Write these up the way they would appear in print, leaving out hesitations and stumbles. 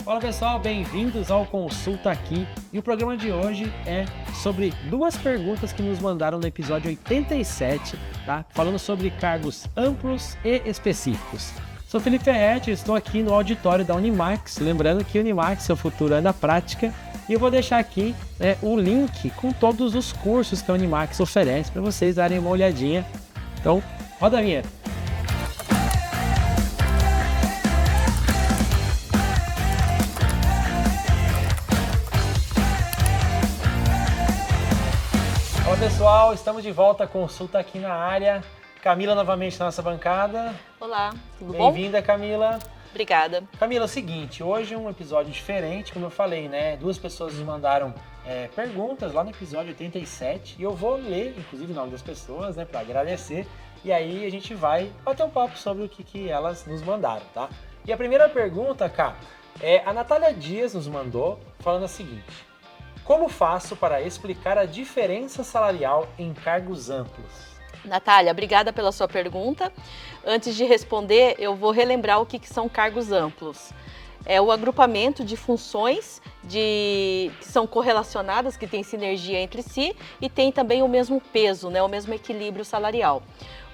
Fala pessoal, bem-vindos ao Consulta Aqui. E o programa de hoje é sobre duas perguntas que nos mandaram no episódio 87, tá? Falando sobre cargos amplos e específicos. Sou Felipe Ferretti, estou aqui no auditório da Unimax, lembrando que Unimax, seu futuro é na prática. E eu vou deixar aqui o link com todos os cursos que a Unimax oferece para vocês darem uma olhadinha. Então, roda a vinheta. Olá pessoal, estamos de volta, Consulta Aqui na área. Camila novamente na nossa bancada. Olá, tudo bom? Bem-vinda, Camila. Obrigada. Camila, é o seguinte, hoje é um episódio diferente, como eu falei, né? Duas pessoas nos mandaram perguntas lá no episódio 87 e eu vou ler, inclusive, o nome das pessoas, né? Para agradecer. E aí a gente vai bater um papo sobre o que elas nos mandaram, tá? E a primeira pergunta, Cá, a Natália Dias nos mandou falando a seguinte: como faço para explicar a diferença salarial em cargos amplos? Natália, obrigada pela sua pergunta. Antes de responder, eu vou relembrar o que são cargos amplos. É o agrupamento de funções que são correlacionadas, que têm sinergia entre si e tem também o mesmo peso, né, o mesmo equilíbrio salarial.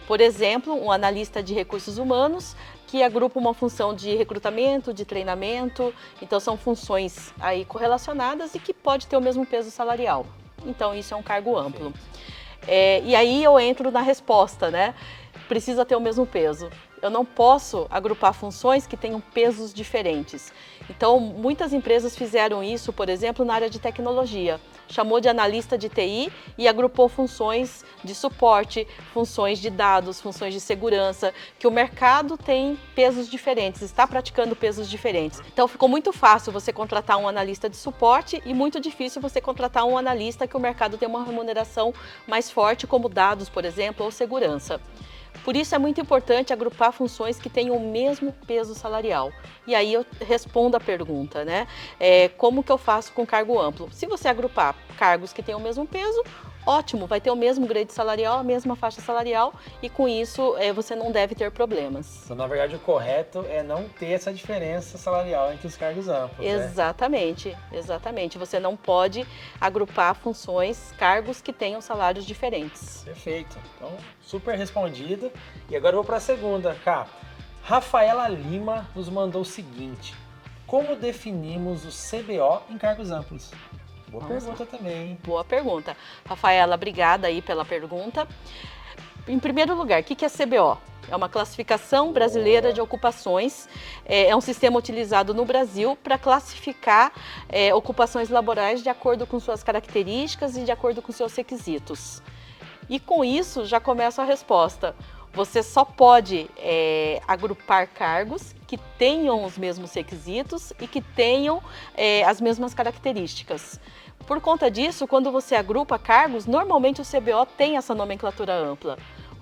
Por exemplo, um analista de recursos humanos que agrupa uma função de recrutamento, de treinamento. Então, são funções aí correlacionadas e que pode ter o mesmo peso salarial. Então, isso é um cargo amplo. E aí eu entro na resposta, né? Precisa ter o mesmo peso. Eu não posso agrupar funções que tenham pesos diferentes. Então, muitas empresas fizeram isso, por exemplo, na área de tecnologia. Chamou de analista de TI e agrupou funções de suporte, funções de dados, funções de segurança, que o mercado tem pesos diferentes, está praticando pesos diferentes. Então, ficou muito fácil você contratar um analista de suporte e muito difícil você contratar um analista que o mercado tem uma remuneração mais forte, como dados, por exemplo, ou segurança. Por isso é muito importante agrupar funções que tenham o mesmo peso salarial. E aí eu respondo a pergunta, né? Como que eu faço com cargo amplo? Se você agrupar cargos que têm o mesmo peso, ótimo, vai ter o mesmo grade salarial, a mesma faixa salarial e com isso você não deve ter problemas. Então, na verdade, o correto é não ter essa diferença salarial entre os cargos amplos, Exatamente, né? Exatamente. Você não pode agrupar funções, cargos que tenham salários diferentes. Perfeito. Então, super respondido. E agora eu vou para a segunda, Cá. Rafaela Lima nos mandou o seguinte: como definimos o CBO em cargos amplos? Boa pergunta também, hein? Boa pergunta. Rafaela, obrigada aí pela pergunta. Em primeiro lugar, o que é CBO? É uma classificação brasileira de ocupações. É um sistema utilizado no Brasil para classificar ocupações laborais de acordo com suas características e de acordo com seus requisitos. E com isso já começa a resposta. Você só pode agrupar cargos que tenham os mesmos requisitos e que tenham as mesmas características. Por conta disso, quando você agrupa cargos, normalmente o CBO tem essa nomenclatura ampla.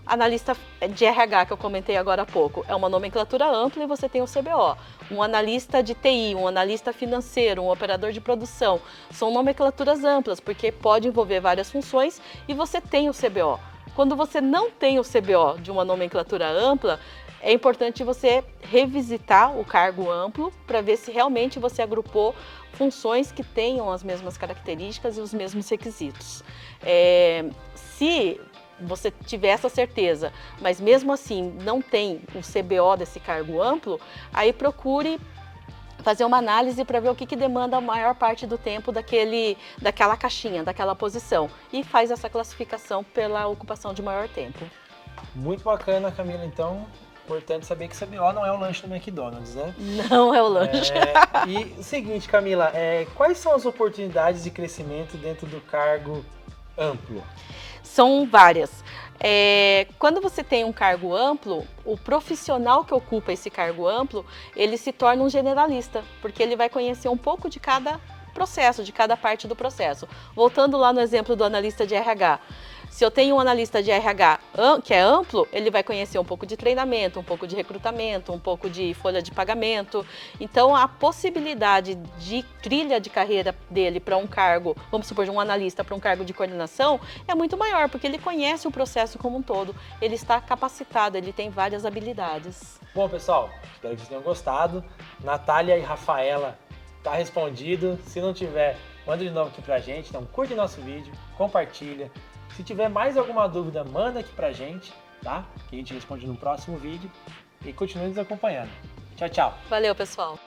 Analista de RH, que eu comentei agora há pouco, é uma nomenclatura ampla e você tem o CBO. Um analista de TI, um analista financeiro, um operador de produção, são nomenclaturas amplas, porque pode envolver várias funções e você tem o CBO. Quando você não tem o CBO de uma nomenclatura ampla, é importante você revisitar o cargo amplo para ver se realmente você agrupou funções que tenham as mesmas características e os mesmos requisitos. Se você tiver essa certeza, mas mesmo assim não tem o CBO desse cargo amplo, aí procure fazer uma análise para ver o que demanda a maior parte do tempo daquela caixinha, daquela posição, e faz essa classificação pela ocupação de maior tempo. Muito bacana, Camila. Então, importante saber que CBO não é o lanche do McDonald's, né? Não é o lanche. E o seguinte, Camila, quais são as oportunidades de crescimento dentro do cargo amplo? São várias. Quando você tem um cargo amplo, o profissional que ocupa esse cargo amplo, ele se torna um generalista, porque ele vai conhecer um pouco de cada processo, de cada parte do processo. Voltando lá no exemplo do analista de RH, se eu tenho um analista de RH que é amplo, ele vai conhecer um pouco de treinamento, um pouco de recrutamento, um pouco de folha de pagamento. Então, a possibilidade de trilha de carreira dele para um cargo, vamos supor, de um analista para um cargo de coordenação, é muito maior, porque ele conhece o processo como um todo, ele está capacitado, ele tem várias habilidades. Bom, pessoal, espero que vocês tenham gostado. Natália e Rafaela, tá respondido. Se não tiver, manda de novo aqui pra gente. Então curte nosso vídeo, compartilha. Se tiver mais alguma dúvida, manda aqui pra gente, tá? Que a gente responde no próximo vídeo. E continue nos acompanhando. Tchau, tchau. Valeu, pessoal.